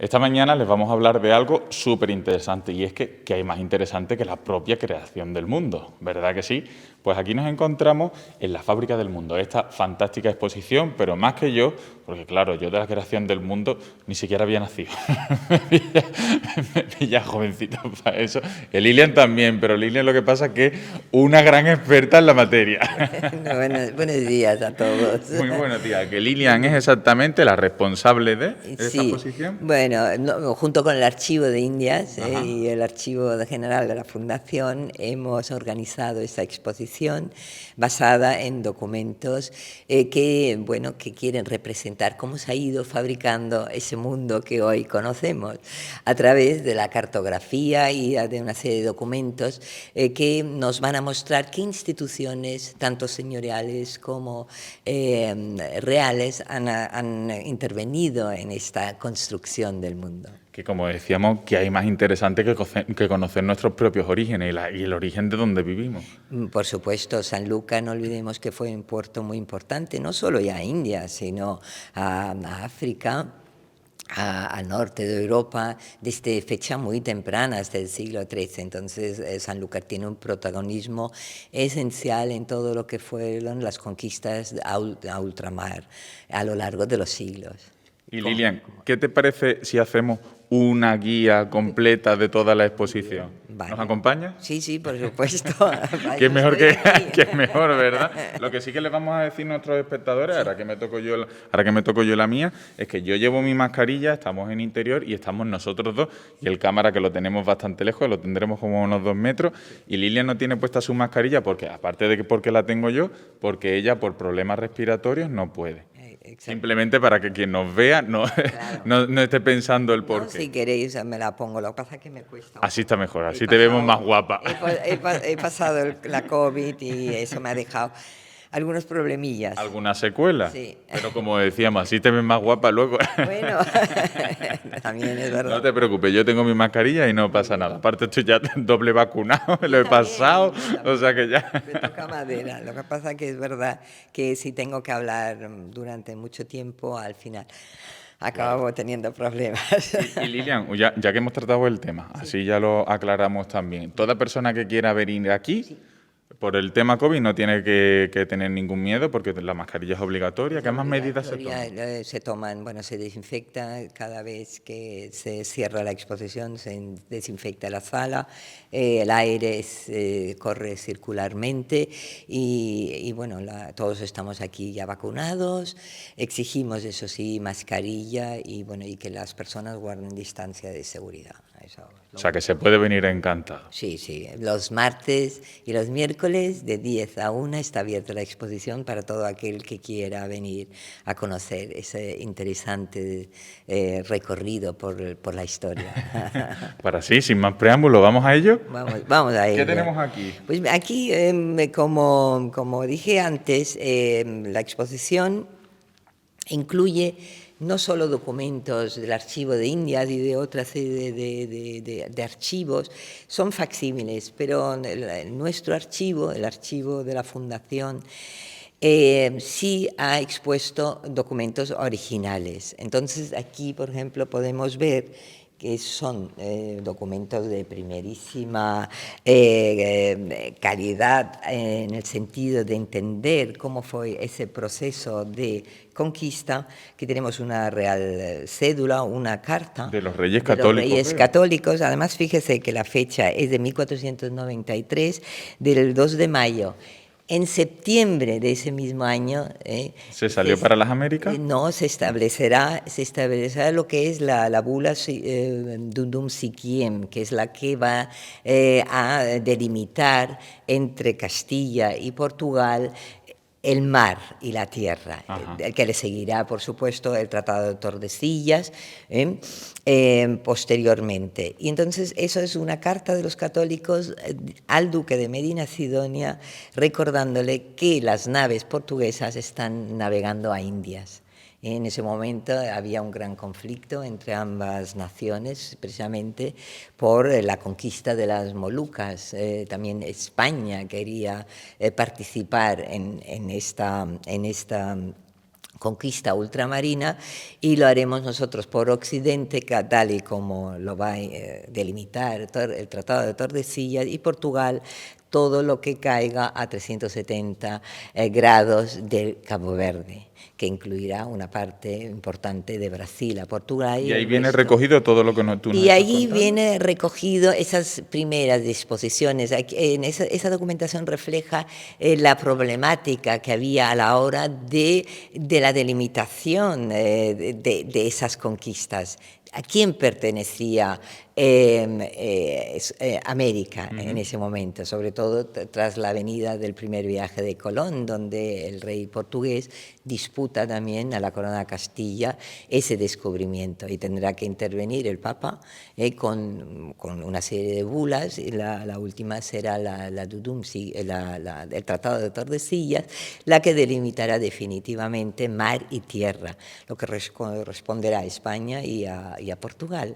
Esta mañana les vamos a hablar de algo súper interesante y es que hay más interesante que la propia creación del mundo, ¿verdad que sí? Pues aquí nos encontramos en la Fábrica del Mundo, esta fantástica exposición, pero más que yo, porque claro, yo de la creación del mundo ni siquiera había nacido, me pilla jovencito para eso. El Lilian también, pero Lilian lo que pasa es que es una gran experta en la materia. Buenos días a todos. Muy buenos días, que Lilian es exactamente la responsable de esta Sí, exposición. bueno, junto con el Archivo de Indias Ajá. y el Archivo General de la Fundación hemos organizado esta exposición basada en documentos que quieren representar cómo se ha ido fabricando ese mundo que hoy conocemos a través de la cartografía y de una serie de documentos que nos van a mostrar qué instituciones, tanto señoriales como reales, han intervenido en esta construcción del mundo. Que como decíamos, que hay más interesante que conocer nuestros propios orígenes y el origen de donde vivimos. Por supuesto, Sanlúcar, no olvidemos que fue un puerto muy importante, no solo ya a India, sino a África, al norte de Europa, desde fecha muy temprana, hasta el siglo XIII. Entonces, Sanlúcar tiene un protagonismo esencial en todo lo que fueron las conquistas a ultramar a lo largo de los siglos. Y Lilian, ¿qué te parece si hacemos una guía completa de toda la exposición? Vale. ¿Nos acompaña? Sí, por supuesto. Que es mejor Estoy aquí. que es mejor, ¿verdad? Lo que sí que les vamos a decir a nuestros espectadores, ahora que me toco yo la mía, es que yo llevo mi mascarilla, estamos en interior y estamos nosotros dos y el cámara que lo tenemos bastante lejos, lo tendremos como a unos 2 metros y Lilian no tiene puesta su mascarilla porque, aparte de que porque la tengo yo, porque ella por problemas respiratorios no puede. Exacto. Simplemente para que quien nos vea Claro. no esté pensando el No, porqué. si queréis me la pongo, lo que pasa es que me cuesta. Así está mejor, así te vemos más guapa. He pasado la COVID y eso me ha dejado algunos problemillas. ¿Alguna secuela? Sí. Pero como decíamos, así te ves más guapa luego. Bueno, también es verdad. No te preocupes, yo tengo mi mascarilla y no pasa nada. Aparte estoy ya doble vacunado, lo he pasado, o sea que ya... Me toca madera. Lo que pasa que es verdad que si tengo que hablar durante mucho tiempo, al final acabo teniendo problemas. Y Lilian, ya que hemos tratado el tema, así ya lo aclaramos también. Toda persona que quiera venir aquí, por el tema COVID, no tiene que tener ningún miedo porque la mascarilla es obligatoria. ¿Qué más medidas se toman? Se toman, bueno, se desinfecta cada vez que se cierra la exposición, se desinfecta la sala, el aire corre circularmente y bueno, todos estamos aquí ya vacunados, exigimos, eso sí, mascarilla y bueno, y que las personas guarden distancia de seguridad. Eso. O sea que se puede venir encantado. Sí, los martes y los miércoles de 10 a 1 está abierta la exposición para todo aquel que quiera venir a conocer ese interesante recorrido por la historia. Para sí, sin más preámbulo, ¿vamos a ello? Vamos a ello. ¿Qué tenemos aquí? Pues aquí, como dije antes, la exposición incluye no solo documentos del Archivo de Indias y de otra serie de archivos, son facsímiles, pero nuestro archivo, el archivo de la Fundación, sí ha expuesto documentos originales. Entonces aquí, por ejemplo, podemos ver que son documentos de primerísima calidad en el sentido de entender cómo fue ese proceso de conquista, que tenemos una real cédula, una carta De los Reyes de Católicos. los Reyes Católicos. Además, fíjese que la fecha es de 1493, del 2 de mayo. En septiembre de ese mismo año... ¿Se salió para las Américas? No, se establecerá lo que es la bula Dundum Siquiem, que es la que va a delimitar entre Castilla y Portugal el mar y la tierra, el que le seguirá, por supuesto, el Tratado de Tordesillas posteriormente. Y entonces eso es una carta de los católicos al duque de Medina Sidonia, recordándole que las naves portuguesas están navegando a Indias. En ese momento había un gran conflicto entre ambas naciones, precisamente por la conquista de las Molucas. También España quería participar en esta conquista ultramarina, y lo haremos nosotros por occidente, tal y como lo va a delimitar el Tratado de Tordesillas, y Portugal todo lo que caiga a 370 grados del Cabo Verde, que incluirá una parte importante de Brasil a Portugal. Y ahí viene recogido todo lo que tú nos Y estás ahí contando. viene recogido esas primeras disposiciones. En esa documentación refleja la problemática que había a la hora de la delimitación de esas conquistas. ¿A quién pertenecía América en ese momento? Sobre todo tras la venida del primer viaje de Colón, donde el rey portugués disputa también a la corona de Castilla ese descubrimiento, y tendrá que intervenir el Papa con una serie de bulas, y la última será la Dudum, el Tratado de Tordesillas, la que delimitará definitivamente mar y tierra, lo que corresponderá a España y a Portugal.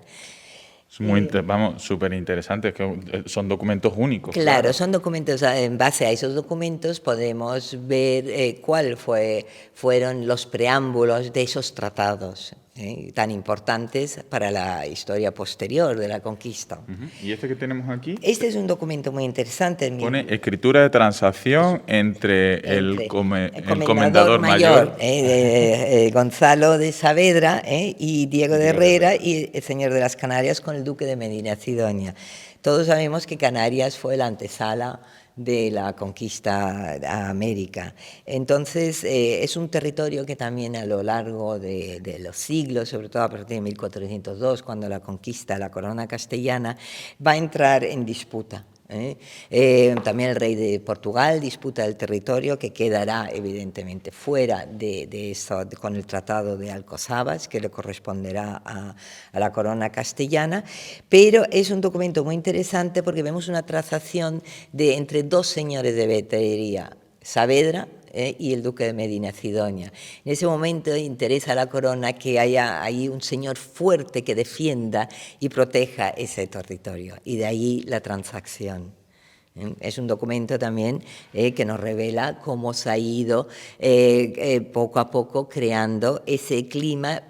Es muy, vamos, súper interesante, que son documentos únicos. Claro, son documentos, en base a esos documentos podemos ver fueron los preámbulos de esos tratados tan importantes para la historia posterior de la conquista. ¿Y este que tenemos aquí? Este es un documento muy interesante. Pone escritura de transacción entre el comendador mayor. Gonzalo de Saavedra y Diego de Herrera, y el señor de las Canarias con el duque de Medina Sidonia. Todos sabemos que Canarias fue la antesala de la conquista a América. Entonces, es un territorio que también a lo largo de los siglos, sobre todo a partir de 1402, cuando la conquista la corona castellana, va a entrar en disputa. También el rey de Portugal disputa el territorio, que quedará evidentemente fuera de eso, con el Tratado de Alcosabas, que le corresponderá a la corona castellana, pero es un documento muy interesante porque vemos una transacción entre dos señores de vetería, Saavedra y el duque de Medina Sidonia. En ese momento interesa a la corona que haya ahí un señor fuerte que defienda y proteja ese territorio, y de ahí la transacción. Es un documento también que nos revela cómo se ha ido poco a poco creando ese clima.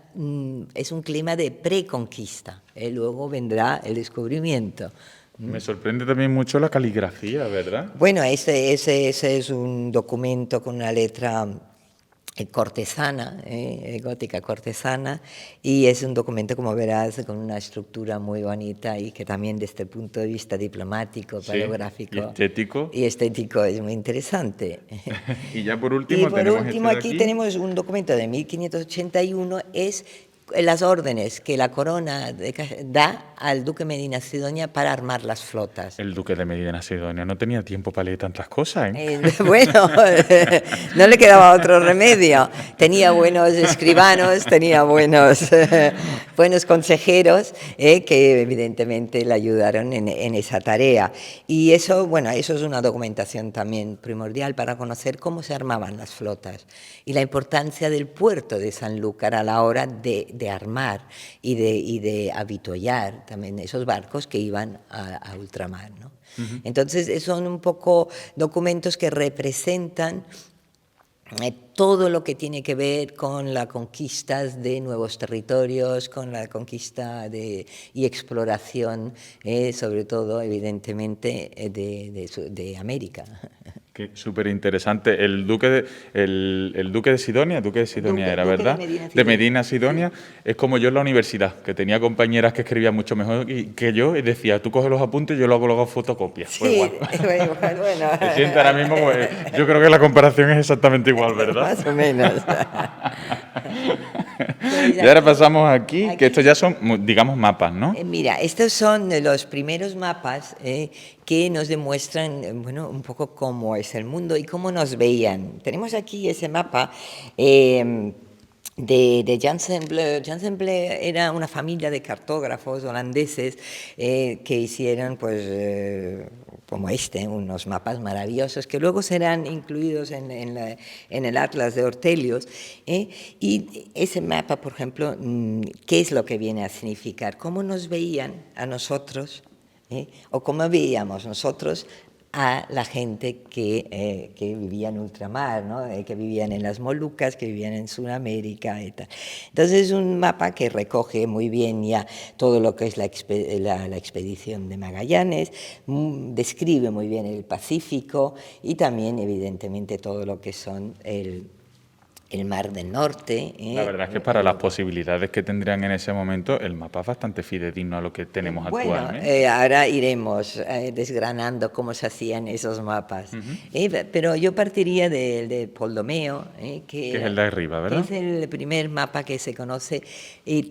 Es un clima de preconquista, luego vendrá el descubrimiento. Me sorprende también mucho la caligrafía, ¿verdad? Bueno, ese es un documento con una letra cortesana, gótica cortesana, y es un documento, como verás, con una estructura muy bonita, y que también desde el punto de vista diplomático, paleográfico y estético es muy interesante. Y ya por último, aquí tenemos un documento de 1581, es las órdenes que la corona da al duque Medina Sidonia para armar las flotas. El duque de Medina Sidonia no tenía tiempo para leer tantas cosas, Bueno, no le quedaba otro remedio. Tenía buenos escribanos, tenía buenos consejeros que evidentemente le ayudaron en esa tarea. Y eso, bueno, eso es una documentación también primordial para conocer cómo se armaban las flotas y la importancia del puerto de Sanlúcar a la hora de armar y de avituallar también esos barcos que iban a ultramar, ¿no? Entonces, son un poco documentos que representan todo lo que tiene que ver con la conquista de nuevos territorios, con la conquista y exploración, sobre todo, evidentemente, de América. Súper interesante. El duque de Sidonia, era, ¿verdad? De Medina Sidonia. Es como yo en la universidad, que tenía compañeras que escribían mucho mejor que yo, y decía, tú coges los apuntes y yo luego fotocopias. Sí, pues bueno. Me siento ahora mismo, pues, yo creo que la comparación es exactamente igual, ¿verdad? Más o menos. Y ahora pasamos aquí, que estos ya son, digamos, mapas, ¿no? Mira, estos son los primeros mapas que nos demuestran, bueno, un poco cómo es el mundo y cómo nos veían. Tenemos aquí ese mapa de Janssen Bleu. Janssen Bleu era una familia de cartógrafos holandeses que hicieron, pues, como unos mapas maravillosos que luego serán incluidos en el Atlas de Ortelius. Y ese mapa, por ejemplo, ¿qué es lo que viene a significar? ¿Cómo nos veían a nosotros? O cómo veíamos nosotros a la gente que vivía en ultramar, ¿no? Que vivían en las Molucas, que vivían en Sudamérica y tal. Entonces es un mapa que recoge muy bien ya todo lo que es la expedición de Magallanes, describe muy bien el Pacífico y también evidentemente todo lo que son el Mar del Norte. La verdad es que para las posibilidades que tendrían en ese momento, el mapa es bastante fidedigno a lo que tenemos actualmente. Ahora iremos desgranando cómo se hacían esos mapas. Pero yo partiría de Ptolomeo, que es el de arriba, ¿verdad? Que es el primer mapa que se conoce,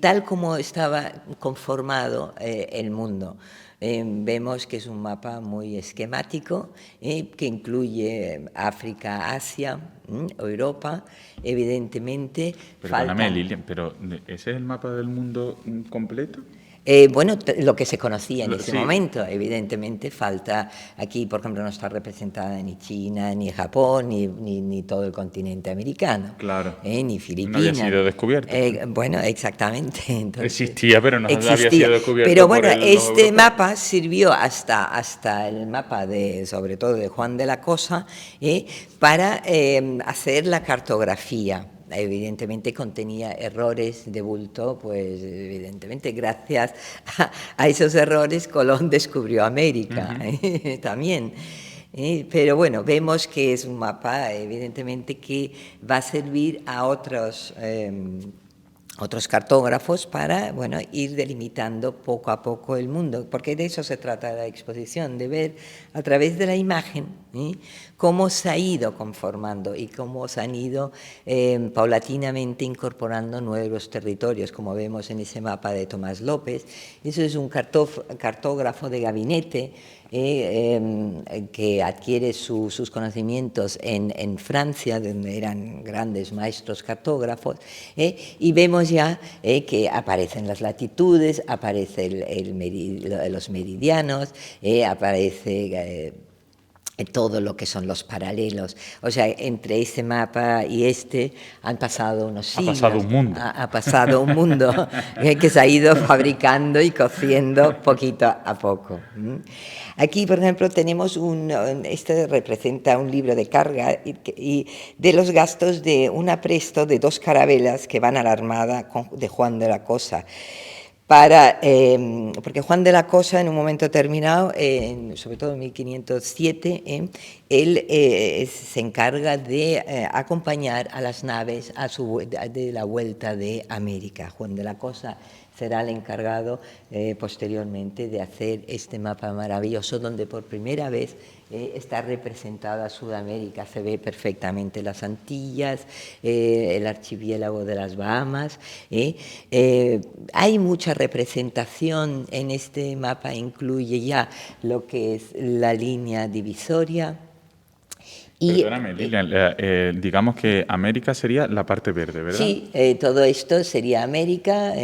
tal como estaba conformado el mundo. Vemos que es un mapa muy esquemático, que incluye África, Asia, Europa, evidentemente. Perdóname, Lilian, pero ¿ese es el mapa del mundo completo? Bueno, lo que se conocía en ese Sí. momento, evidentemente falta, aquí por ejemplo no está representada ni China, ni Japón, ni todo el continente americano, Claro. ni Filipinas. No había sido descubierto. Bueno, exactamente. Entonces, existía, pero no había sido descubierto. Pero bueno, por este mapa sirvió hasta el mapa sobre todo de Juan de la Cosa, para hacer la cartografía. Evidentemente contenía errores de bulto, pues evidentemente gracias a esos errores Colón descubrió América también. Pero bueno, vemos que es un mapa evidentemente que va a servir a otros cartógrafos para, bueno, ir delimitando poco a poco el mundo, porque de eso se trata la exposición, de ver a través de la imagen cómo se ha ido conformando y cómo se han ido paulatinamente incorporando nuevos territorios, como vemos en ese mapa de Tomás López. Eso es un cartógrafo de gabinete que adquiere sus conocimientos en Francia, donde eran grandes maestros cartógrafos, y vemos ya que aparecen las latitudes, aparecen los meridianos, aparece todo lo que son los paralelos. O sea, entre este mapa y han pasado unos siglos. Ha pasado un mundo. Ha pasado un mundo que se ha ido fabricando y cociendo poquito a poco. Aquí, por ejemplo, tenemos este representa un libro de carga y de los gastos de un apresto de 2 carabelas que van a la armada de Juan de la Cosa. Porque Juan de la Cosa en un momento determinado, sobre todo en 1507, él se encarga de acompañar a las naves de la vuelta de América. Juan de la Cosa será el encargado posteriormente de hacer este mapa maravilloso donde por primera vez está representada Sudamérica, se ve perfectamente las Antillas, el archipiélago de las Bahamas. Hay mucha representación en este mapa, incluye ya lo que es la línea divisoria. Perdóname, Lilian, digamos que América sería la parte verde, ¿verdad? Sí, todo esto sería América,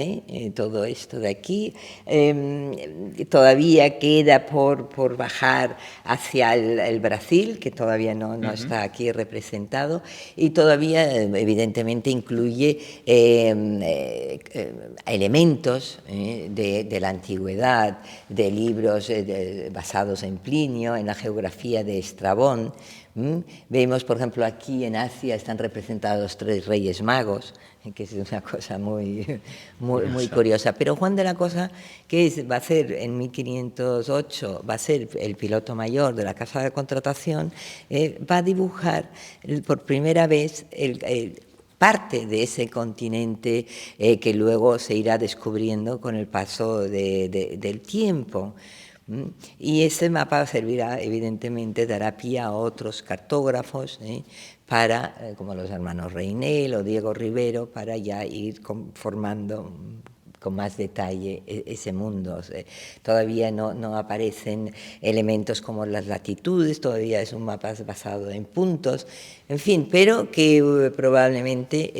todo esto de aquí. Todavía queda por bajar hacia el Brasil, que todavía no está aquí representado, y todavía evidentemente incluye elementos de la antigüedad, de libros basados en Plinio, en la geografía de Estrabón. Vemos, por ejemplo, aquí en Asia están representados 3 reyes magos, que es una cosa muy curiosa. Pero Juan de la Cosa, que va a ser en 1508, va a ser el piloto mayor de la Casa de Contratación, va a dibujar por primera vez parte de ese continente que luego se irá descubriendo con el paso del tiempo. Y ese mapa servirá, evidentemente, dará pie a otros cartógrafos para, como los hermanos Reinel o Diego Rivero, para ya ir formando con más detalle ese mundo. Todavía no aparecen elementos como las latitudes, todavía es un mapa basado en puntos, en fin, pero que probablemente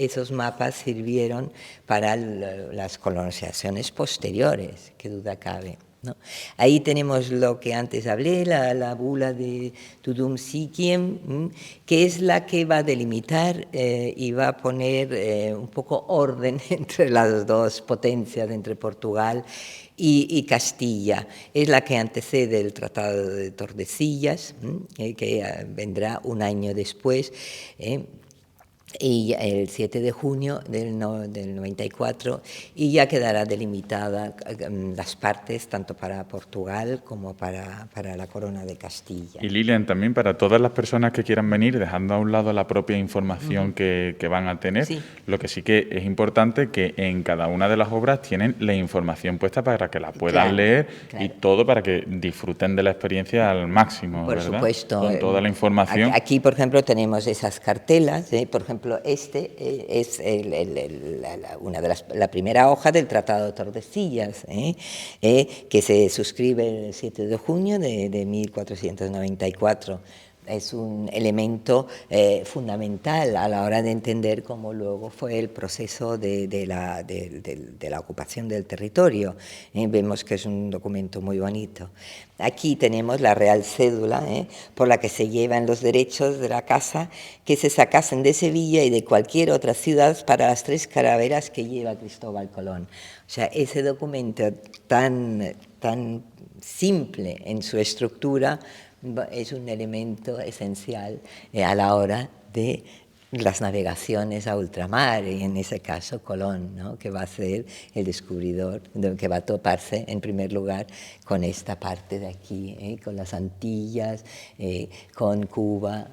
esos mapas sirvieron para las colonizaciones posteriores, qué duda cabe. ¿no? Ahí tenemos lo que antes hablé, la bula de Tudum Siquiem, que es la que va a delimitar y va a poner un poco orden entre las dos potencias, entre Portugal y Castilla. Es la que antecede el Tratado de Tordesillas, que vendrá un año después, y el 7 de junio del 94, y ya quedará delimitada las partes tanto para Portugal como para la Corona de Castilla. Y Lilian, también para todas las personas que quieran venir, dejando a un lado la propia información que van a tener, Sí. lo que sí que es importante que en cada una de las obras tienen la información puesta para que la puedan leer y todo para que disfruten de la experiencia al máximo, Por ¿verdad? supuesto. Con toda la información. Aquí, por ejemplo, tenemos esas cartelas. Por ejemplo, es la primera hoja del Tratado de Tordesillas, que se suscribe el 7 de junio de 1494. Es un elemento fundamental a la hora de entender cómo luego fue el proceso de la ocupación del territorio. Vemos que es un documento muy bonito. Aquí tenemos la Real Cédula, por la que se llevan los derechos de la casa que se sacasen de Sevilla y de cualquier otra ciudad para las 3 calaveras que lleva Cristóbal Colón. O sea, ese documento tan simple en su estructura es un elemento esencial a la hora de las navegaciones a ultramar, y en ese caso Colón, ¿no? Que va a ser el descubridor, que va a toparse en primer lugar con esta parte de aquí, con las Antillas, con Cuba.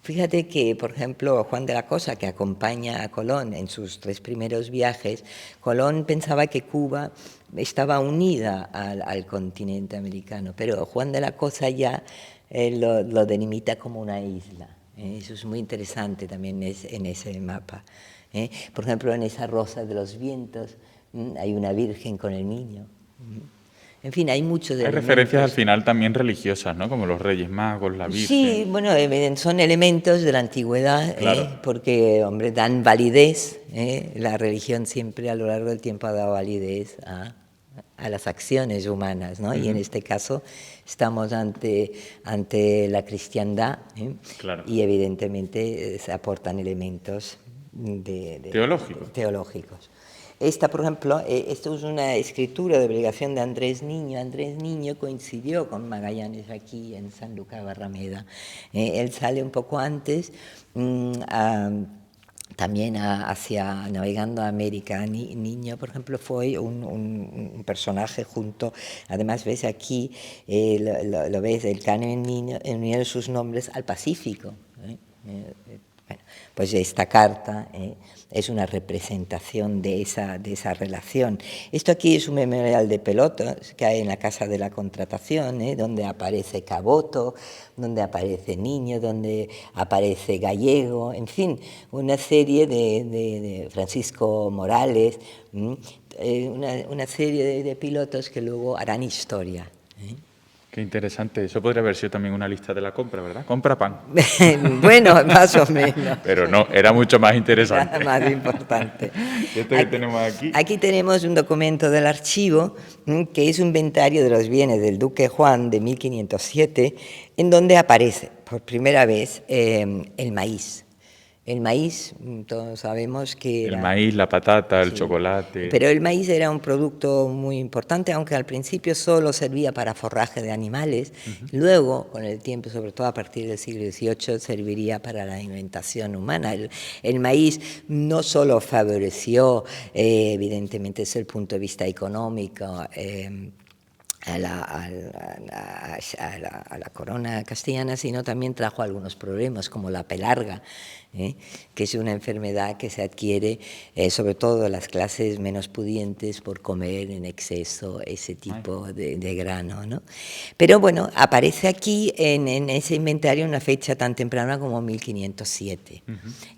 Fíjate que, por ejemplo, Juan de la Cosa, que acompaña a Colón en sus 3 primeros viajes, Colón pensaba que Cuba estaba unida al continente americano, pero Juan de la Cosa ya lo delimita como una isla. Eso es muy interesante también en ese mapa. Por ejemplo, en esa Rosa de los Vientos hay una Virgen con el niño. En fin, hay muchos elementos. Hay referencias al final también religiosas, ¿no? Como los Reyes Magos, la Virgen. Sí, bueno, son elementos de la antigüedad, claro. Porque, hombre, dan validez. La religión siempre a lo largo del tiempo ha dado validez a las acciones humanas, ¿no? Y en este caso estamos ante la cristiandad, Claro. y evidentemente se aportan elementos teológicos. Esta, por ejemplo, esto es una escritura de obligación de Andrés Niño. Andrés Niño coincidió con Magallanes aquí en Sanlúcar Barrameda. Él sale un poco antes, también navegando a América. Niño, por ejemplo, fue un personaje junto, además ves aquí, lo ves, el canon en Niño, en uno de sus nombres al Pacífico. Bueno, pues esta carta es una representación de esa relación. Esto aquí es un memorial de pelotas que hay en la Casa de la Contratación, donde aparece Caboto, donde aparece Niño, donde aparece Gallego, en fin, una serie de Francisco Morales, una serie de pilotos que luego harán historia. Qué interesante. Eso podría haber sido también una lista de la compra, ¿verdad? Compra pan. Bueno, más o menos. Pero no, era mucho más interesante. Era más importante. ¿Esto que tenemos aquí? Aquí tenemos un documento del archivo, que es un inventario de los bienes del duque Juan de 1507, en donde aparece por primera vez el maíz. El maíz, todos sabemos que era... El maíz, la patata, el Sí, chocolate... Pero el maíz era un producto muy importante, aunque al principio solo servía para forraje de animales. Luego, con el tiempo, sobre todo a partir del siglo XVIII, serviría para la alimentación humana. El maíz no solo favoreció, evidentemente desde el punto de vista económico, a la corona castellana, sino también trajo algunos problemas como la pelarga, que es una enfermedad que se adquiere sobre todo en las clases menos pudientes por comer en exceso ese tipo de grano, ¿no? Pero bueno, aparece aquí en ese inventario una fecha tan temprana como 1507.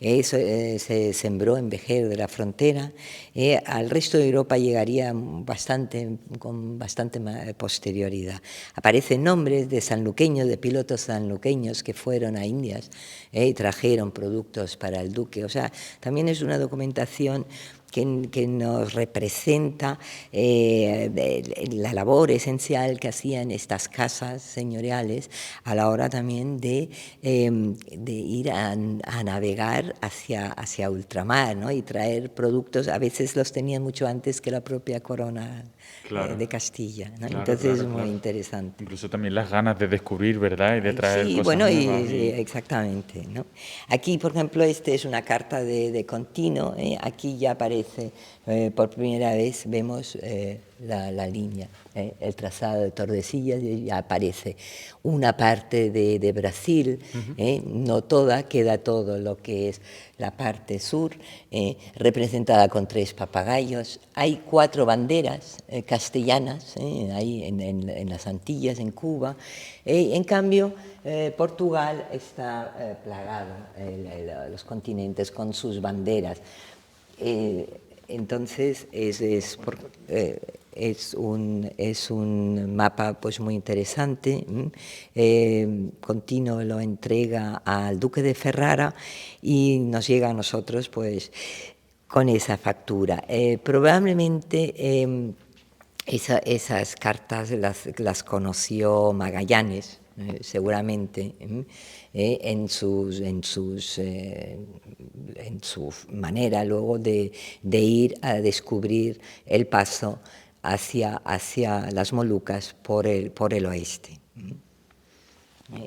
Eso se sembró en Vejer de la Frontera. Al resto de Europa llegaría con bastante posterioridad. Aparecen nombres de sanluqueños, de pilotos sanluqueños que fueron a Indias y trajeron productos para el duque. O sea, también es una documentación que nos representa la labor esencial que hacían estas casas señoriales a la hora también de ir a navegar hacia ultramar, ¿no? Y traer productos, a veces los tenían mucho antes que la propia corona de Castilla, ¿no? Claro, Entonces claro, muy claro. interesante. Incluso también las ganas de descubrir, ¿verdad? Y de traer Sí, cosas bueno, nuevas. sí, exactamente, ¿no? Aquí, por ejemplo, este es una carta de Contino, ¿eh? Aquí ya aparece, por primera vez vemos la línea, el trazado de Tordesillas, y ya aparece una parte de Brasil, no toda, queda todo lo que es la parte sur, representada con 3 papagayos. Hay 4 banderas castellanas, ahí en las Antillas, en Cuba. En cambio, Portugal está plagado, los continentes, con sus banderas. Entonces, es un mapa pues, muy interesante. Contino lo entrega al duque de Ferrara y nos llega a nosotros pues, con esa factura. Probablemente esas cartas las conoció Magallanes, seguramente, en su manera luego de ir a descubrir el paso hacia las Molucas por el oeste.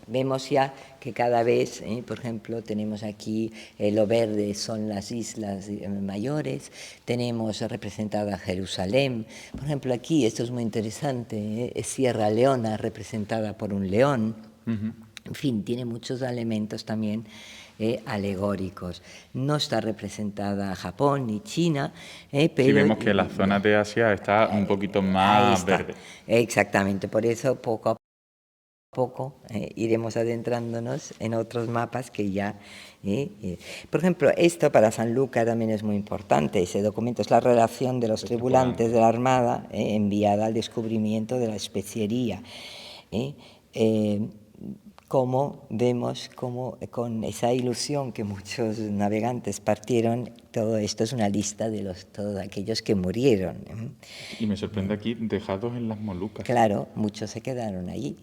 Vemos ya que cada vez, por ejemplo, tenemos aquí lo verde son las islas mayores, tenemos representada Jerusalén, por ejemplo aquí, esto es muy interesante, es Sierra Leona representada por un león, en fin, tiene muchos elementos también alegóricos. No está representada Japón ni China, pero... Sí, vemos que la zona de Asia está un poquito más verde. Exactamente, por eso poco a poco iremos adentrándonos en otros mapas que ya... Por ejemplo, esto para Sanlúcar también es muy importante, ese documento es la relación de los tripulantes de la Armada enviada al descubrimiento de la especiería. Como vemos como con esa ilusión que muchos navegantes partieron, todo esto es una lista de todos aquellos que murieron. Y me sorprende aquí, dejados en las Molucas. Claro, muchos se quedaron allí,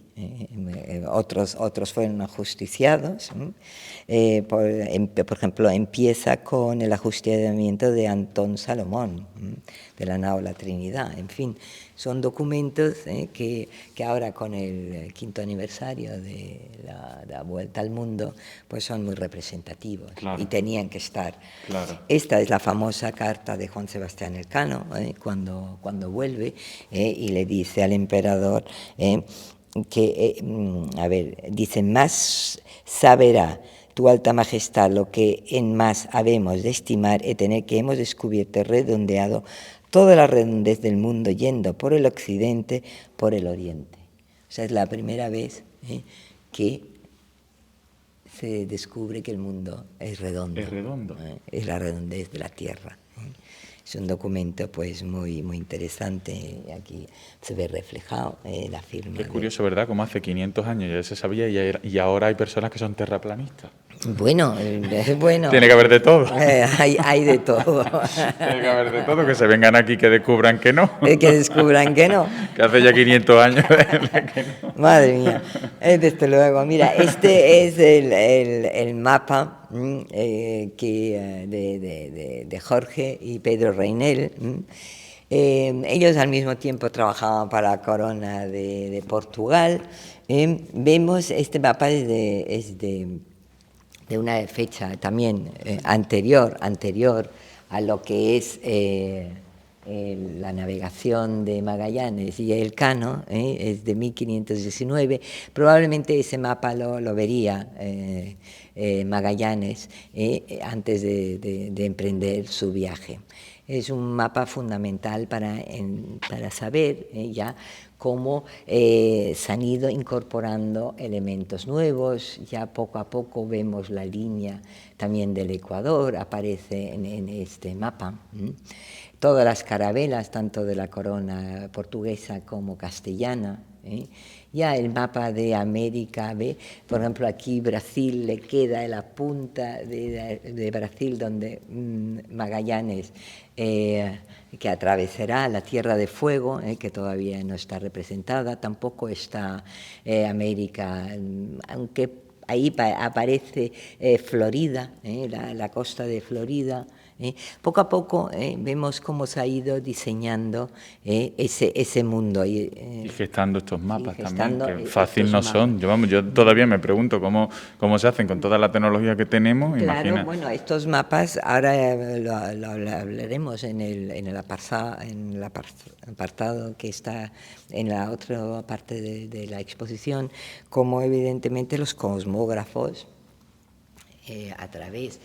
otros fueron ajusticiados. Por ejemplo, empieza con el ajusticiamiento de Antón Salomón, de la nao La Trinidad, en fin. Son documentos que ahora con el 5º aniversario de la Vuelta al Mundo pues son muy representativos, claro, y tenían que estar. Claro. Esta es la famosa carta de Juan Sebastián Elcano cuando vuelve y le dice al emperador dice, más saberá tu alta majestad lo que en más habemos de estimar y tener que hemos descubierto redondeado toda la redondez del mundo yendo por el occidente, por el oriente. O sea, es la primera vez que se descubre que el mundo es redondo. Es redondo. Es la redondez de la Tierra. Es un documento pues muy interesante, aquí se ve reflejado la firma. Es curioso, ¿verdad? Como hace 500 años ya se sabía y ahora hay personas que son terraplanistas. Bueno, Tiene que haber de todo. Hay de todo. Tiene que haber de todo, que se vengan aquí que descubran que no. Que descubran que no. Que hace ya 500 años que no. Madre mía, desde luego. Mira, este es el mapa de Jorge y Pedro Reinel. Ellos al mismo tiempo trabajaban para la corona de Portugal. Vemos este mapa es de una fecha también anterior a lo que es la navegación de Magallanes y Elcano, es de 1519. Probablemente ese mapa lo vería Magallanes antes de emprender su viaje. Es un mapa fundamental para saber ya cómo se han ido incorporando elementos nuevos. Ya poco a poco vemos la línea también del Ecuador, aparece en este mapa. Todas las carabelas, tanto de la corona portuguesa como castellana, Ya el mapa de América, ¿ve? Por ejemplo, aquí Brasil le queda en la punta de Brasil donde Magallanes, que atravesará la Tierra de Fuego, que todavía no está representada, tampoco está América, aunque ahí aparece Florida, la costa de Florida. Poco a poco vemos cómo se ha ido diseñando ese mundo. Y gestando estos mapas gestando también, que fácil no son. mapas. Yo todavía me pregunto cómo se hacen con toda la tecnología que tenemos. Claro, Imagina. bueno, estos mapas ahora lo hablaremos en el apartado que está en la otra parte de la exposición, como evidentemente los cosmógrafos a través,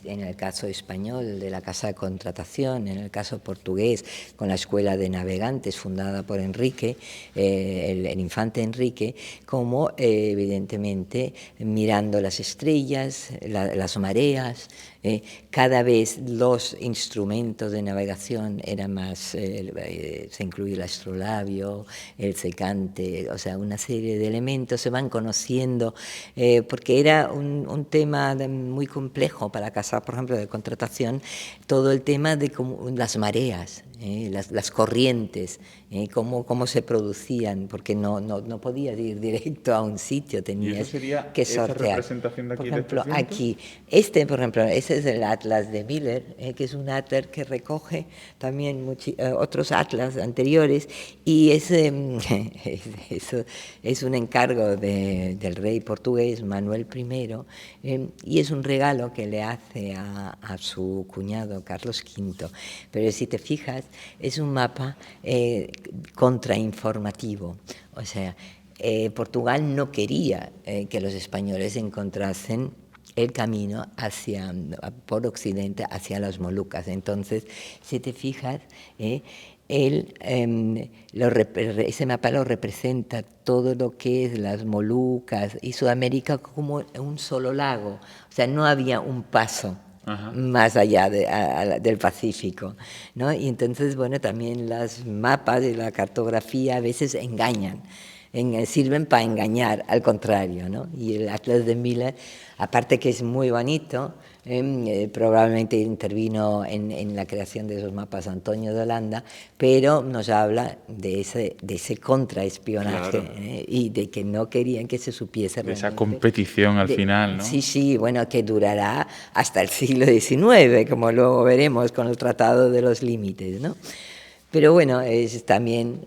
en el caso español, de la Casa de Contratación, en el caso portugués, con la Escuela de Navegantes fundada por Enrique, el infante Enrique, como evidentemente mirando las estrellas, las mareas. Cada vez los instrumentos de navegación eran más, se incluye el astrolabio, el secante, o sea, una serie de elementos se van conociendo, porque era un tema muy complejo para la Casa, por ejemplo, de Contratación, todo el tema de las mareas, las corrientes, cómo se producían, porque no podías ir directo a un sitio, tenías que sortear. ¿Esa representación de aquí? Por ejemplo, de este aquí, por ejemplo, ese es el Atlas de Miller, que es un atlas que recoge también otros atlas anteriores, y eso es un encargo del rey portugués Manuel I, y es un regalo que le hace a su cuñado Carlos V. Pero si te fijas, es un mapa contrainformativo, o sea, Portugal no quería que los españoles encontrasen el camino por occidente hacia las Molucas. Entonces, si te fijas, ese mapa lo representa todo lo que es las Molucas y Sudamérica como un solo lago. O sea, no había un paso más allá del Pacífico, ¿no? Y entonces, bueno, también los mapas y la cartografía a veces engañan. Sirven para engañar, al contrario, ¿no? Y el Atlas de Miller, aparte que es muy bonito, probablemente intervino en la creación de esos mapas Antonio de Holanda, pero nos habla de ese contraespionaje, Claro. Y de que no querían que se supiese de esa realmente competición al final, ¿no? Sí, bueno, que durará hasta el siglo XIX, como luego veremos con el Tratado de los Límites, ¿no? Pero bueno, también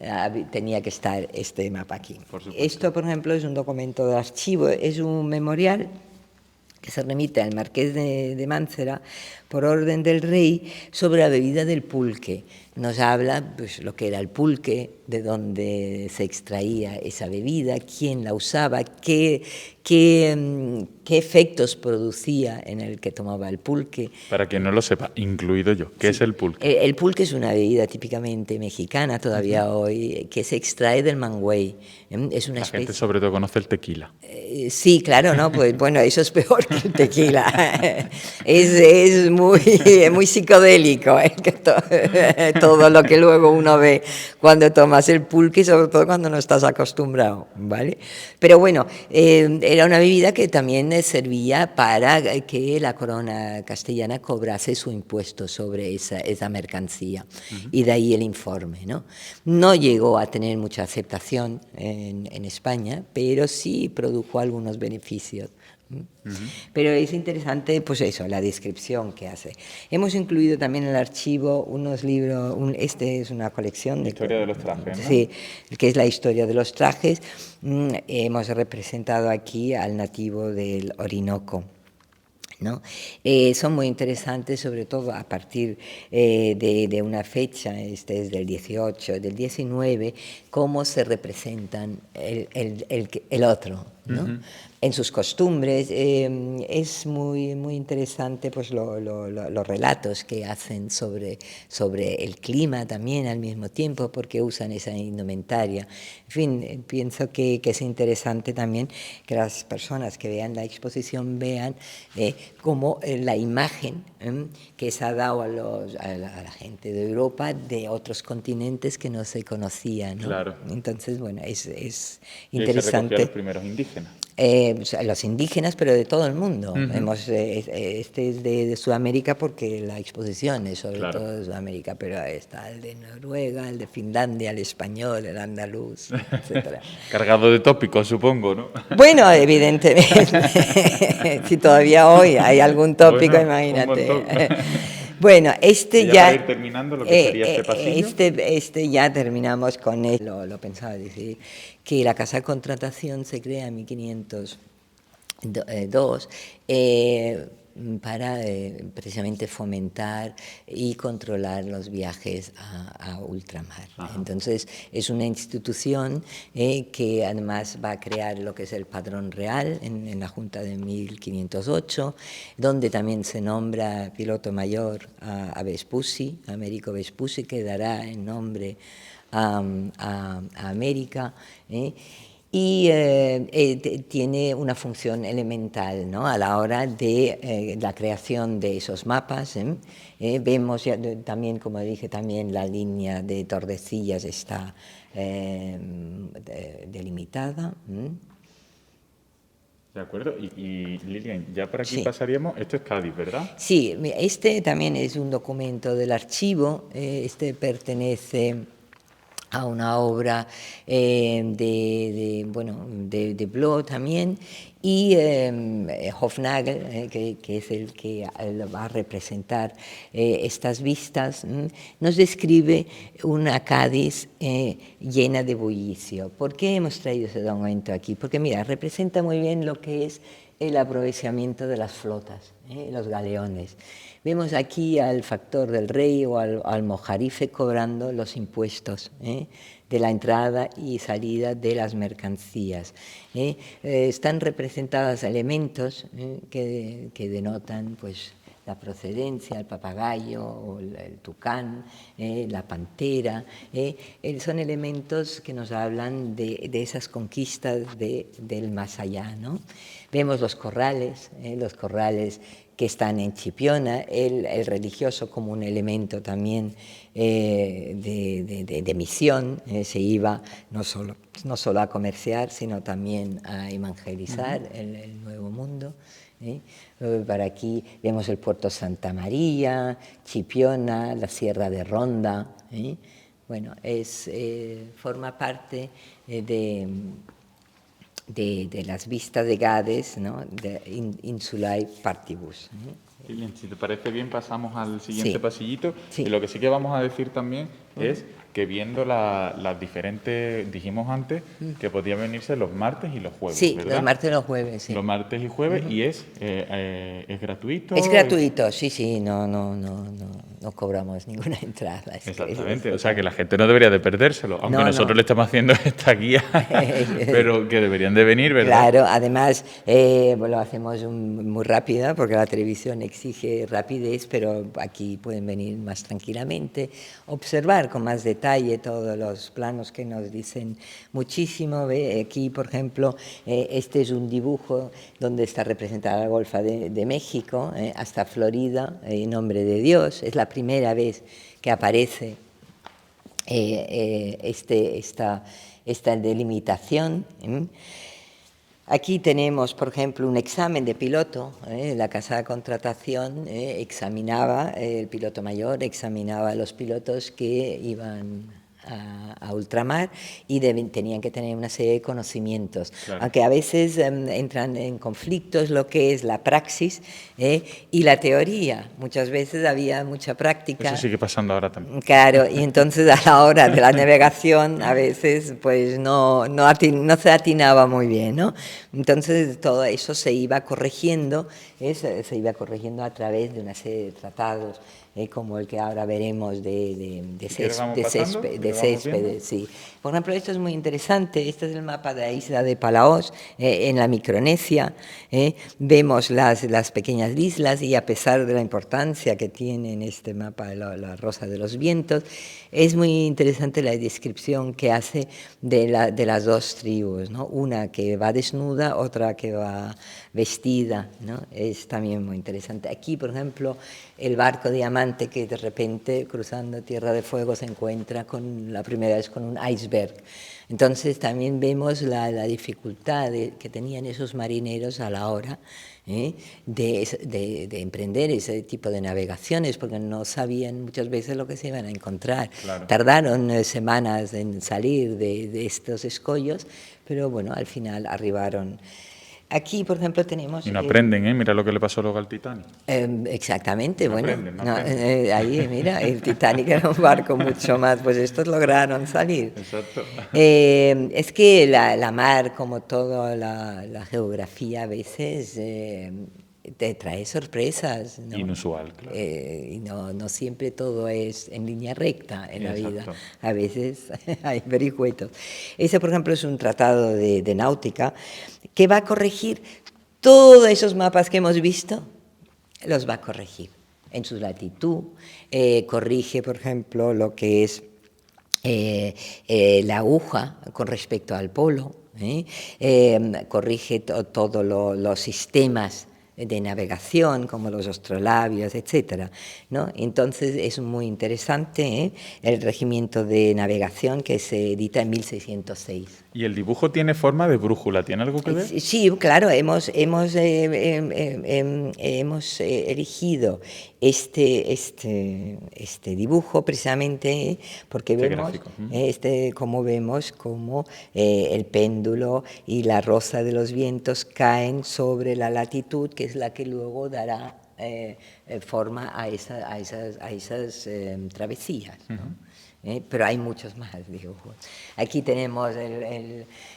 tenía que estar este mapa aquí. Esto, por ejemplo, es un documento de archivo, es un memorial que se remite al marqués de Máncera por orden del rey sobre la bebida del pulque. Nos habla pues lo que era el pulque, de dónde se extraía esa bebida, quién la usaba, qué efectos producía en el que tomaba el pulque. Para quien no lo sepa, incluido yo, ¿qué es el pulque? El pulque es una bebida típicamente mexicana todavía hoy, que se extrae del mangüey. Es una La especie... gente sobre todo conoce el tequila. Sí, claro, ¿no? Pues bueno, eso es peor que el tequila. Es muy psicodélico, todo lo que luego uno ve cuando tomas el pulque, sobre todo cuando no estás acostumbrado, ¿vale? Pero bueno, era una bebida que también servía para que la corona castellana cobrase su impuesto sobre esa mercancía. Y de ahí el informe, ¿no? No llegó a tener mucha aceptación en España, pero sí produjo algunos beneficios. Pero es interesante, pues eso, la descripción que hace. Hemos incluido también en el archivo unos libros, este es una colección de... Historia de los trajes, ¿no? Sí, que es la historia de los trajes. Hemos representado aquí al nativo del Orinoco, ¿no? Son muy interesantes, sobre todo a partir de una fecha, este es del 18, del 19, cómo se representan el otro, ¿no? En sus costumbres. Es muy, muy interesante pues, los relatos que hacen sobre el clima también al mismo tiempo, porque usan esa indumentaria. En fin, pienso que es interesante también que las personas que vean la exposición vean cómo la imagen que se ha dado a la gente de Europa de otros continentes que no se conocían, ¿no? Claro. Entonces, bueno, es Y ahí se recogían interesante. los primeros indígenas. O sea, los indígenas, pero de todo el mundo. Este es de Sudamérica porque la exposición es sobre Claro. todo de Sudamérica, pero está el de Noruega, el de Finlandia, el español, el andaluz, etc. Cargado de tópicos, supongo, ¿no? Bueno, evidentemente, si todavía hoy hay algún tópico, Bueno, imagínate. un montón. Bueno, Y ya para ir terminando lo que sería este pasillo. Este ya terminamos con él. Lo pensaba decir, que la casa de contratación se crea en 1502 para precisamente fomentar y controlar los viajes a ultramar. Ajá. Entonces, es una institución que además va a crear lo que es el padrón real en la Junta de 1508, donde también se nombra piloto mayor a Vespucci, a Américo Vespucci, que dará el nombre a América. Y tiene una función elemental, ¿no? A la hora de la creación de esos mapas. Vemos ya, también, como dije, también la línea de Tordesillas está delimitada. De acuerdo. Y Lilian, ya por aquí Sí. pasaríamos. Esto es Cádiz, ¿verdad? Sí, este también es un documento del archivo. Este pertenece a una obra de Bloch también, y Hofnagel, que es el que va a representar estas vistas, nos describe una Cádiz llena de bullicio. ¿Por qué hemos traído ese documento aquí? Porque, mira, representa muy bien lo que es el aprovechamiento de las flotas, los galeones. Vemos aquí al factor del rey o al mojarife cobrando los impuestos de la entrada y salida de las mercancías. Están representados elementos que denotan pues, la procedencia, el papagayo, o el tucán, la pantera. Son elementos que nos hablan de esas conquistas del más allá, ¿no? Vemos los corrales que están en Chipiona, el religioso como un elemento también de misión. Se iba no solo a comerciar, sino también a evangelizar el Nuevo Mundo. Para aquí vemos el puerto Santa María, Chipiona, la Sierra de Ronda. Bueno, forma parte de las vistas de Gades, ¿no? De Insulae Partibus. Lilian, si te parece bien, pasamos al siguiente Sí. pasillito. Sí. Y lo que sí que vamos a decir también es que viendo las diferentes, dijimos antes, que podía venirse los martes y los jueves, Sí, ¿verdad? los martes y los jueves, sí. Los martes y jueves, y es gratuito. Es gratuito, sí, no cobramos ninguna entrada. Exactamente, o sea que la gente no debería de perdérselo, aunque No, nosotros no. le estamos haciendo esta guía, pero que deberían de venir, ¿verdad? Claro, además lo hacemos muy rápida porque la televisión exige rapidez, pero aquí pueden venir más tranquilamente, observar con más detalle todos los planos que nos dicen muchísimo. Aquí, por ejemplo, este es un dibujo donde está representada la Golfa de México, hasta Florida, en nombre de Dios. Es la primera vez que aparece esta delimitación. Aquí tenemos, por ejemplo, un examen de piloto. La casa de contratación examinaba, el piloto mayor examinaba a los pilotos que iban a ultramar y tenían que tener una serie de conocimientos. Claro. Aunque a veces entran en conflictos lo que es la praxis y la teoría. Muchas veces había mucha práctica. Eso sigue pasando ahora también. Claro, y entonces a la hora de la navegación a veces pues no se atinaba muy bien, ¿no? Entonces todo eso se iba corrigiendo a través de una serie de tratados como el que ahora veremos de Céspedes, Céspedes, sí. Por ejemplo, esto es muy interesante, este es el mapa de la isla de Palaos, en la Micronesia. Vemos las pequeñas islas y a pesar de la importancia que tiene en este mapa la Rosa de los Vientos, es muy interesante la descripción que hace de las dos tribus, ¿no? Una que va desnuda, otra que va vestida, ¿no? Es también muy interesante. Aquí, por ejemplo, el barco Diamante, que de repente cruzando Tierra de Fuego se encuentra la primera vez con un iceberg. Entonces también vemos la dificultad que tenían esos marineros a la hora de emprender ese tipo de navegaciones, porque no sabían muchas veces lo que se iban a encontrar. Claro. Tardaron semanas en salir de estos escollos, pero bueno, al final arribaron. Aquí, por ejemplo, tenemos... Y no aprenden, ¿eh? Mira lo que le pasó luego al Titanic. Exactamente, No bueno, aprenden, no aprenden. ahí, mira, el Titanic era un barco mucho más, pues estos lograron salir. Exacto. Es que la mar, como toda la geografía, a veces te trae sorpresas, ¿no? Inusual, claro. Y no siempre todo es en línea recta en la vida. Exacto. A veces hay vericuetos. Ese, por ejemplo, es un tratado de náutica que va a corregir todos esos mapas que hemos visto, los va a corregir en su latitud. Corrige, por ejemplo, lo que es la aguja con respecto al polo. Corrige todos los sistemas de navegación, como los astrolabios, etcétera, ¿no? Entonces es muy interesante el regimiento de navegación que se edita en 1606. ¿Y el dibujo tiene forma de brújula? ¿Tiene algo que ver? Sí, claro, hemos elegido este dibujo precisamente porque vemos, como vemos como el péndulo y la rosa de los vientos caen sobre la latitud, que es la que luego dará forma a esas travesías, ¿no? Pero hay muchos más dibujos. Aquí tenemos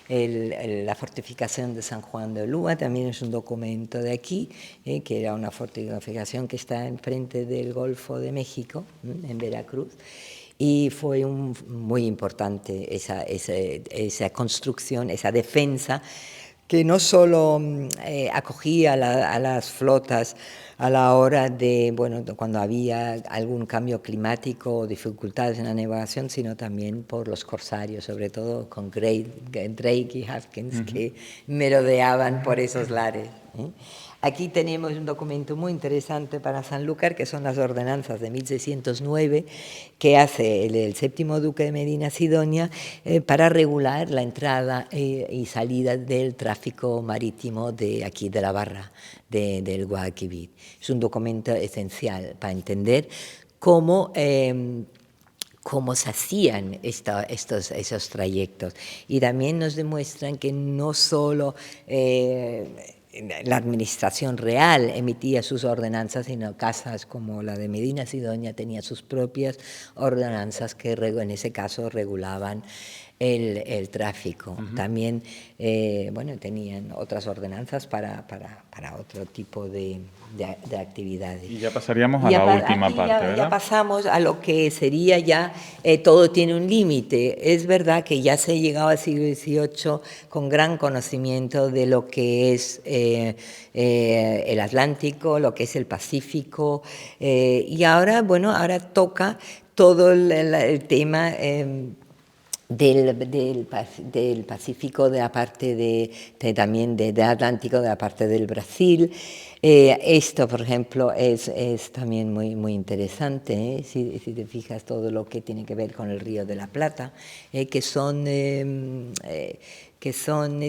la fortificación de San Juan de Ulúa, también es un documento de aquí, que era una fortificación que está enfrente del Golfo de México, en Veracruz, y fue muy importante esa construcción, esa defensa, que no solo acogía a las flotas a la hora de, bueno, cuando había algún cambio climático o dificultades en la navegación, sino también por los corsarios, sobre todo con Drake y Hawkins, que merodeaban por esos lares. Aquí tenemos un documento muy interesante para Sanlúcar, que son las ordenanzas de 1609, que hace el séptimo duque de Medina Sidonia para regular la entrada y salida del tráfico marítimo de aquí de la barra del Guadalquivir. Es un documento esencial para entender cómo se hacían esos trayectos. Y también nos demuestran que no solo la administración real emitía sus ordenanzas, sino casas como la de Medina Sidonia tenía sus propias ordenanzas que en ese caso regulaban el tráfico. También bueno, tenían otras ordenanzas para otro tipo de actividades. Y ya pasaríamos a la última parte, ¿verdad? Ya pasamos a lo que sería ya todo tiene un límite. Es verdad que ya se ha llegado al siglo XVIII con gran conocimiento de lo que es el Atlántico, lo que es el Pacífico, y ahora, bueno, ahora toca todo el tema del Pacífico, de la parte también del Atlántico, de la parte del Brasil. Esto, por ejemplo, es también muy, muy interesante, si te fijas todo lo que tiene que ver con el Río de la Plata, que son,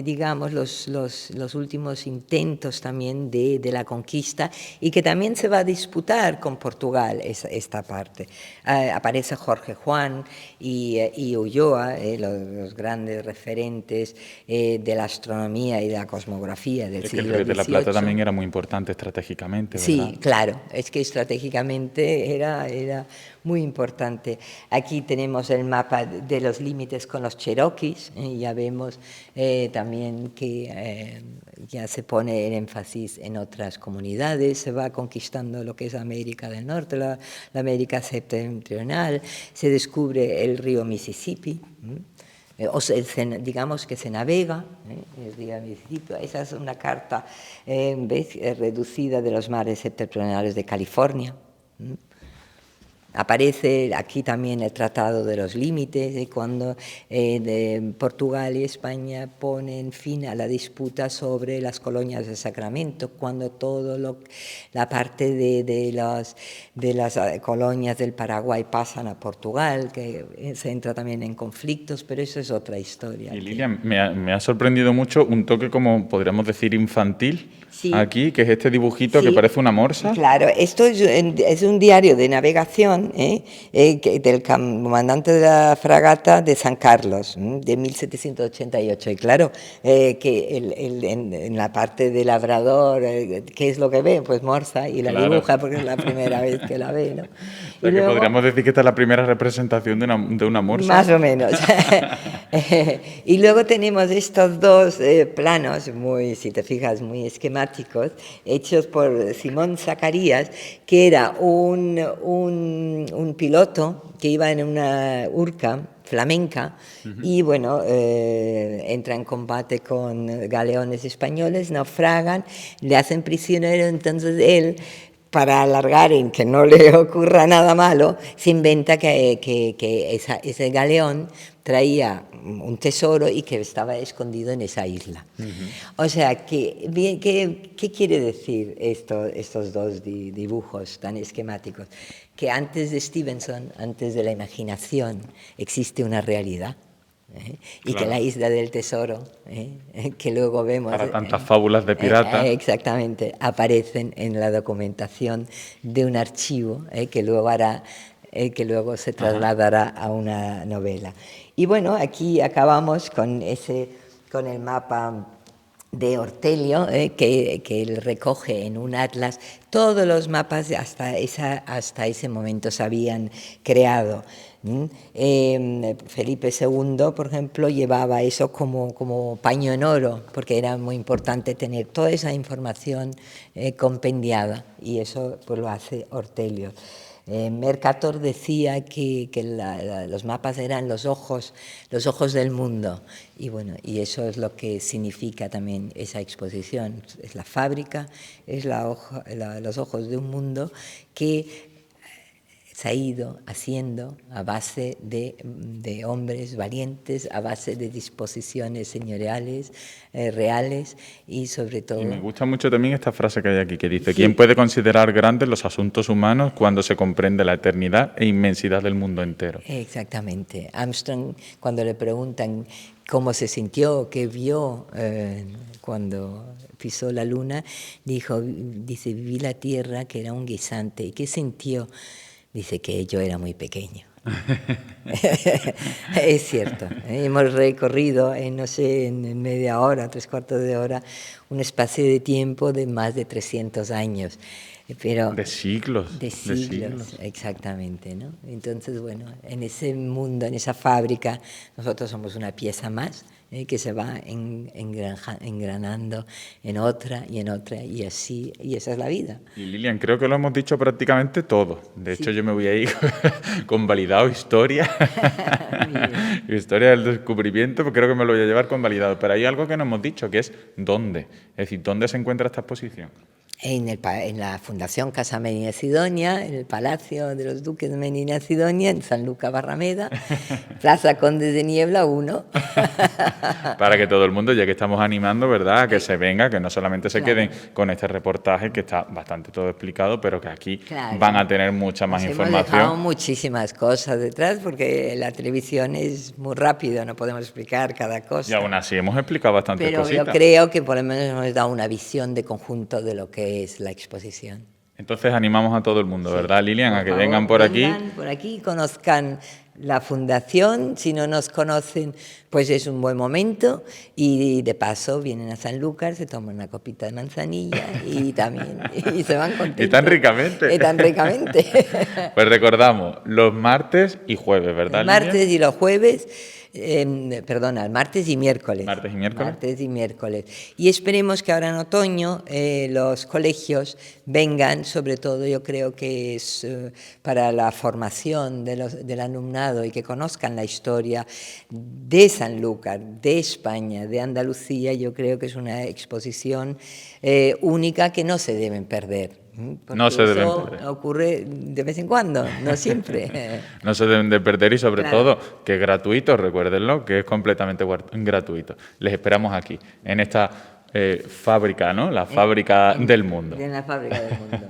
digamos, los últimos intentos también de la conquista, y que también se va a disputar con Portugal esta parte. Aparece Jorge Juan y Ulloa, los grandes referentes de la astronomía y de la cosmografía del siglo XVIII. El Río de la Plata también era muy importante estratégicamente, ¿verdad? Sí, claro, es que estratégicamente era muy importante. Aquí tenemos el mapa de los límites con los cherokees, ya vemos también que ya se pone el énfasis en otras comunidades, se va conquistando lo que es América del Norte, la América septentrional, se descubre el río Mississippi, digamos que se navega, el río Mississippi. Esa es una carta reducida de los mares septentrionales de California. Aparece aquí también el Tratado de los Límites, cuando Portugal y España ponen fin a la disputa sobre las colonias de Sacramento, cuando la parte de las colonias del Paraguay pasan a Portugal, que se entra también en conflictos, pero eso es otra historia. Y Lilian, me ha sorprendido mucho un toque, como podríamos decir, infantil, sí, aquí, que es este dibujito, sí, que parece una morsa. Claro, esto es un diario de navegación del comandante de la fragata de San Carlos, de 1788. Y claro, que en la parte de labrador, ¿qué es lo que ve? Pues morsa, y la dibuja porque es la primera vez que la ve, ¿no? O sea, que podríamos decir que esta es la primera representación de una morsa. Más o menos. Y luego tenemos estos dos planos, si te fijas, muy esquemáticos, hechos por Simón Zacarías, que era un piloto que iba en una urca flamenca, y bueno, entra en combate con galeones españoles, naufragan, le hacen prisionero, entonces él, para alargar en que no le ocurra nada malo, se inventa que ese galeón traía un tesoro y que estaba escondido en esa isla. O sea, ¿qué quiere decir estos dos dibujos tan esquemáticos? Que antes de Stevenson, antes de la imaginación, existe una realidad. Y que la isla del tesoro, que luego vemos... Para tantas fábulas de pirata. Exactamente, aparecen en la documentación de un archivo que luego se trasladará a una novela. Y bueno, aquí acabamos con el mapa de Ortelio, que él recoge en un atlas todos los mapas hasta ese momento se habían creado. Felipe II, por ejemplo, llevaba eso como paño en oro, porque era muy importante tener toda esa información compendiada, y eso pues lo hace Ortelio. Mercator decía que los mapas eran los ojos del mundo, y bueno, y eso es lo que significa también esa exposición. Es la fábrica, es los ojos de un mundo que se ha ido haciendo a base de hombres valientes, a base de disposiciones señoriales, reales, y sobre todo... Y me gusta mucho también esta frase que hay aquí, que dice: ¿quién puede considerar grandes los asuntos humanos cuando se comprende la eternidad e inmensidad del mundo entero? Exactamente. Armstrong, cuando le preguntan cómo se sintió, qué vio cuando pisó la luna, dice, viví la Tierra, que era un guisante. ¿Y qué sintió? Dice que yo era muy pequeño. Es cierto. Hemos recorrido, no sé, en media hora, 3/4 de hora, un espacio de tiempo de más de 300 años. Pero de siglos. De siglos, exactamente, ¿no? Entonces, bueno, en ese mundo, en esa fábrica, nosotros somos una pieza más, que se va engranando en otra, y así, y esa es la vida. Y Lilian, creo que lo hemos dicho prácticamente todo. De hecho, yo me voy a ir convalidado historia. Historia del descubrimiento, pues creo que me lo voy a llevar convalidado. Pero hay algo que no hemos dicho, que es ¿dónde? Es decir, ¿dónde se encuentra esta exposición? En la Fundación Casa Medina Sidonia, en el Palacio de los Duques de Medina Sidonia, en San Luca Barrameda, Plaza Conde de Niebla 1. Para que todo el mundo, ya que estamos animando, ¿verdad?, que se venga, que no solamente se queden con este reportaje, que está bastante todo explicado, pero que aquí van a tener mucha más información. Hemos dejado muchísimas cosas detrás, porque la televisión es muy rápido, no podemos explicar cada cosa. Y aún así hemos explicado bastantes cositas. Pero yo creo que por lo menos hemos dado una visión de conjunto de lo que es la exposición. Entonces animamos a todo el mundo, ¿verdad, Lilian? A que vengan por aquí. Vengan por aquí, conozcan la fundación. Si no nos conocen, pues es un buen momento, y de paso vienen a Sanlúcar, se toman una copita de manzanilla y también y se van contentos. Y tan ricamente. Y tan ricamente. Pues recordamos, los martes y jueves, ¿verdad, Lidia? Martes y los jueves, perdona, martes y miércoles. Martes y miércoles. Martes y miércoles. Y esperemos que ahora en otoño los colegios vengan, sobre todo yo creo que es para la formación del alumnado y que conozcan la historia de Sanlúcar, de España, de Andalucía. Yo creo que es una exposición única que no se deben perder. No se deben eso perder. ocurre de vez en cuando, no siempre. No se deben de perder y sobre Claro. todo que es gratuito, recuérdenlo, que es completamente gratuito. Les esperamos aquí, en esta fábrica, ¿no? La fábrica del mundo. En la fábrica del mundo.